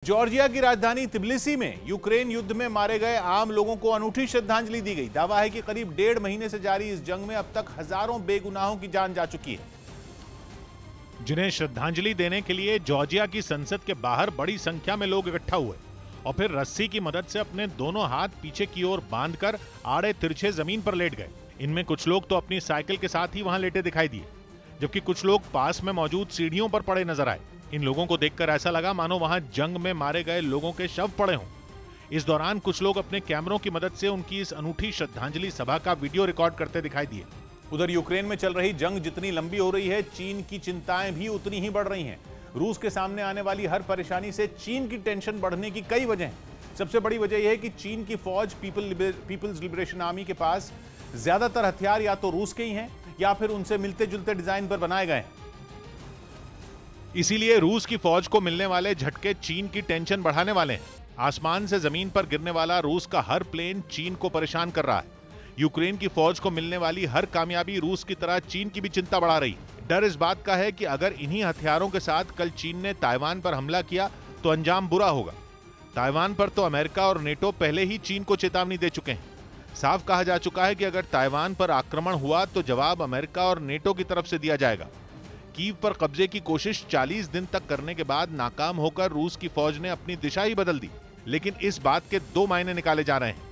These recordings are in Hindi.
जॉर्जिया की राजधानी तिबिलिसी में यूक्रेन युद्ध में मारे गए आम लोगों को अनूठी श्रद्धांजलि दी गई। दावा है कि करीब 1.5 महीने से जारी इस जंग में अब तक हजारों बेगुनाहों की जान जा चुकी है, जिन्हें श्रद्धांजलि देने के लिए जॉर्जिया की संसद के बाहर बड़ी संख्या में लोग इकट्ठा हुए और फिर रस्सी की मदद से अपने दोनों हाथ पीछे की ओर बांधकर आड़े तिरछे जमीन पर लेट गए। इनमें कुछ लोग तो अपनी साइकिल के साथ ही वहां लेटे दिखाई दिए, जबकि कुछ लोग पास में मौजूद सीढ़ियों पर पड़े नजर आए। इन लोगों को देखकर ऐसा लगा मानो वहां जंग में मारे गए लोगों के शव पड़े हों। इस दौरान कुछ लोग अपने कैमरों की मदद से उनकी इस अनूठी श्रद्धांजलि सभा का वीडियो रिकॉर्ड करते दिखाई दिए। उधर यूक्रेन में चल रही जंग जितनी लंबी हो रही है, चीन की चिंताएं भी उतनी ही बढ़ रही हैं। रूस के सामने आने वाली हर परेशानी से चीन की टेंशन बढ़ने की कई वजह हैं। सबसे बड़ी वजह यह है कि चीन की फौज पीपल्स लिबरेशन आर्मी के पास ज्यादातर हथियार या तो रूस के ही हैं या फिर उनसे मिलते जुलते डिजाइन पर बनाए गए हैं। इसीलिए रूस की फौज को मिलने वाले झटके चीन की टेंशन बढ़ाने वाले हैं। आसमान से जमीन पर गिरने वाला रूस का हर प्लेन चीन को परेशान कर रहा है। यूक्रेन की फौज को मिलने वाली हर कामयाबी रूस की तरह चीन की भी चिंता बढ़ा रही। डर इस बात का है कि अगर इन्हीं हथियारों के साथ कल चीन ने ताइवान पर हमला किया तो अंजाम बुरा होगा। ताइवान पर तो अमेरिका और नेटो पहले ही चीन को चेतावनी दे चुके हैं। साफ कहा जा चुका है कि अगर ताइवान पर आक्रमण हुआ तो जवाब अमेरिका और नेटो की तरफ से दिया जाएगा। कीव पर कब्जे की कोशिश 40 दिन तक करने के बाद नाकाम होकर रूस की फौज ने अपनी दिशा ही बदल दी। लेकिन इस बात के 2 मायने निकाले जा रहे हैं।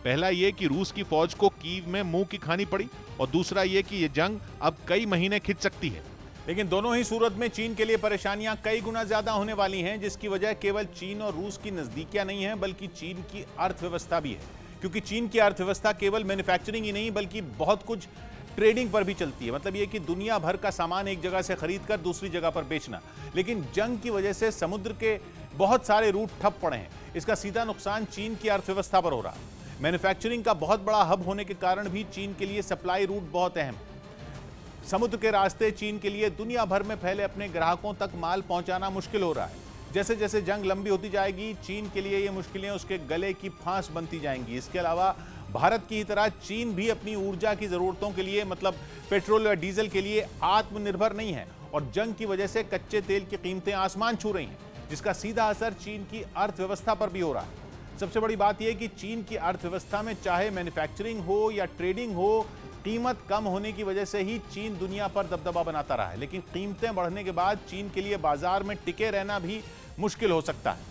पहला ये कि रूस की फौज को कीव में मुंह की खानी पड़ी और दूसरा ये कि ये जंग अब कई महीने खिंच सकती है। लेकिन दोनों ही सूरत में चीन के लिए परेशानियां कई गुना ज्यादा होने वाली हैं, जिसकी वजह केवल चीन और रूस की नजदीकियां नहीं है बल्कि चीन की अर्थव्यवस्था भी है। क्योंकि चीन की अर्थव्यवस्था केवल मैन्युफैक्चरिंग ही नहीं बल्कि बहुत कुछ ट्रेडिंग पर भी चलती है। मतलब यह कि दुनिया भर का सामान एक जगह से खरीदकर दूसरी जगह पर बेचना। लेकिन जंग की वजह से समुद्र के बहुत सारे रूट ठप पड़े हैं। इसका सीधा नुकसान चीन की अर्थव्यवस्था पर हो रहा है। मैन्युफैक्चरिंग का बहुत बड़ा हब होने के कारण भी चीन के लिए सप्लाई रूट बहुत अहम। समुद्र के रास्ते चीन के लिए दुनिया भर में फैले अपने ग्राहकों तक माल पहुंचाना मुश्किल हो रहा है। जैसे जैसे जंग लंबी होती जाएगी, चीन के लिए ये मुश्किलें उसके गले की फांस बनती जाएंगी। इसके अलावा भारत की तरह चीन भी अपनी ऊर्जा की जरूरतों के लिए, मतलब पेट्रोल या डीजल के लिए आत्मनिर्भर नहीं है और जंग की वजह से कच्चे तेल की कीमतें आसमान छू रही हैं, जिसका सीधा असर चीन की अर्थव्यवस्था पर भी हो रहा है। सबसे बड़ी बात यह कि चीन की अर्थव्यवस्था में चाहे मैन्युफैक्चरिंग हो या ट्रेडिंग हो, कीमत कम होने की वजह से ही चीन दुनिया पर दबदबा बनाता रहा है। लेकिन कीमतें बढ़ने के बाद चीन के लिए बाजार में टिके रहना भी मुश्किल हो सकता है।